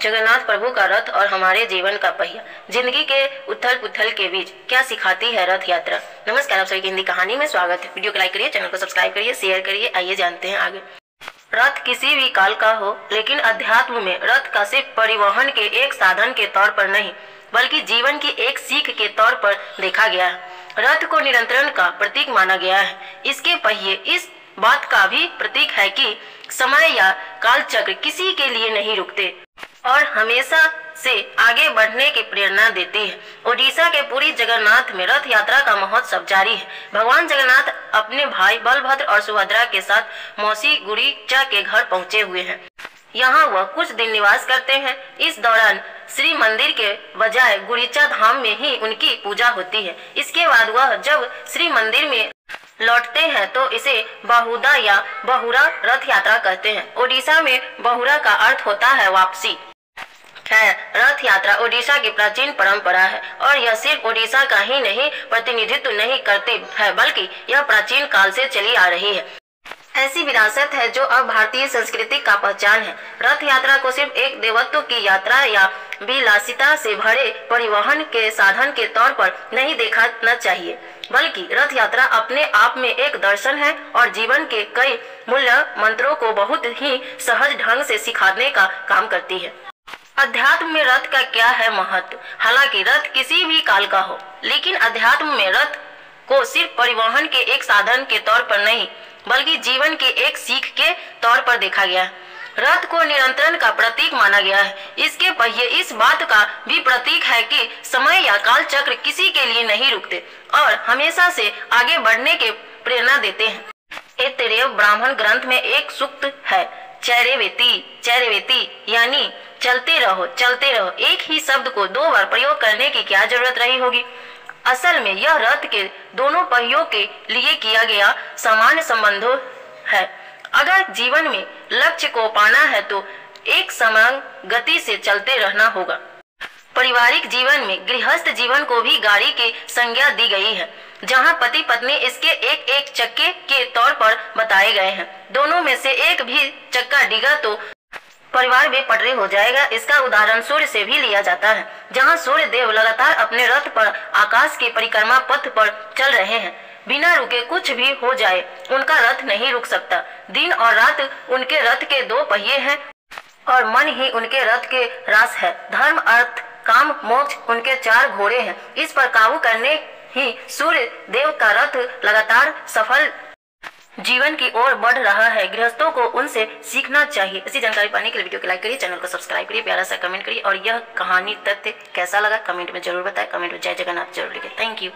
जगन्नाथ प्रभु का रथ और हमारे जीवन का पहिया, जिंदगी के उथल पुथल के बीच क्या सिखाती है रथ यात्रा। नमस्कार, आप सभी की हिंदी कहानी में स्वागत है। वीडियो को लाइक करिए, चैनल को सब्सक्राइब करिए, शेयर करिए। आइए जानते हैं आगे। रथ किसी भी काल का हो, लेकिन अध्यात्म में रथ का सिर्फ परिवहन के एक साधन के तौर पर नहीं, बल्कि जीवन की एक सीख के तौर पर देखा गया है। रथ को नियंत्रण का प्रतीक माना गया है। इसके पहिए इस बात का भी प्रतीक है कि समय या काल चक्र किसी के लिए नहीं रुकते और हमेशा से आगे बढ़ने की प्रेरणा देती है। ओडिशा के पुरी जगन्नाथ में रथ यात्रा का महोत्सव जारी है। भगवान जगन्नाथ अपने भाई बलभद्र और सुभद्रा के साथ मौसी गुड़ीचा के घर पहुंचे हुए हैं। यहाँ वह कुछ दिन निवास करते हैं। इस दौरान श्री मंदिर के बजाय गुड़ीचा धाम में ही उनकी पूजा होती है। इसके बाद वह जब श्री मंदिर में लौटते हैं तो इसे बहुदा या बहुरा रथ यात्रा कहते हैं। ओडिशा में बहुरा का अर्थ होता है वापसी। खैर, रथ यात्रा ओडिशा की प्राचीन परंपरा है और यह सिर्फ ओडिशा का ही नहीं प्रतिनिधित्व नहीं करती है, बल्कि यह प्राचीन काल से चली आ रही है। ऐसी विरासत है जो अब भारतीय संस्कृति का पहचान है। रथ यात्रा को सिर्फ एक देवत्व की यात्रा या विलासिता से भरे परिवहन के साधन के तौर पर नहीं देखना चाहिए, बल्कि रथ यात्रा अपने आप में एक दर्शन है और जीवन के कई मूल्य मंत्रों को बहुत ही सहज ढंग से सिखाने का काम करती है। अध्यात्म में रथ का क्या है महत्व। हालांकि रथ किसी भी काल का हो, लेकिन अध्यात्म में रथ को सिर्फ परिवहन के एक साधन के तौर पर नहीं, बल्कि जीवन के एक सीख के तौर पर देखा गया है। रथ को नियंत्रण का प्रतीक माना गया है। इसके पहिए इस बात का भी प्रतीक है कि समय या काल चक्र किसी के लिए नहीं रुकते और हमेशा से आगे बढ़ने के प्रेरणा देते हैं। ऐतरेय ब्राह्मण ग्रंथ में एक सूक्त है, चैरेवेति चैरेवेति, यानी चलते रहो चलते रहो। एक ही शब्द को दो बार प्रयोग करने की क्या जरूरत रही होगी। असल में यह रथ के दोनों पहियों के लिए किया गया सामान्य संबंधों है। अगर जीवन में लक्ष्य को पाना है तो एक समान गति से चलते रहना होगा। पारिवारिक जीवन में गृहस्थ जीवन को भी गाड़ी की संज्ञा दी गई है, जहां पति पत्नी इसके एक एक चक्के के तौर पर बताए गए हैं। दोनों में से एक भी चक्का डिगा तो परिवार बेपटरी हो जाएगा। इसका उदाहरण सूर्य से भी लिया जाता है, जहां सूर्य देव लगातार अपने रथ पर आकाश के परिक्रमा पथ पर चल रहे हैं। बिना रुके कुछ भी हो जाए, उनका रथ नहीं रुक सकता। दिन और रात उनके रथ के दो पहिए हैं और मन ही उनके रथ के रास है। धर्म, अर्थ, काम, मोक्ष उनके चार घोड़े हैं। इस पर काबू करने ही सूर्य देव का रथ लगातार सफल जीवन की ओर बढ़ रहा है। गृहस्थों को उनसे सीखना चाहिए। इसी जानकारी पाने के लिए वीडियो को लाइक करिए, चैनल को सब्सक्राइब करिए, प्यारा सा कमेंट करिए और यह कहानी तथ्य कैसा लगा कमेंट में जरूर बताएं। कमेंट में जय जगन्नाथ जरूर लिखें। Thank you.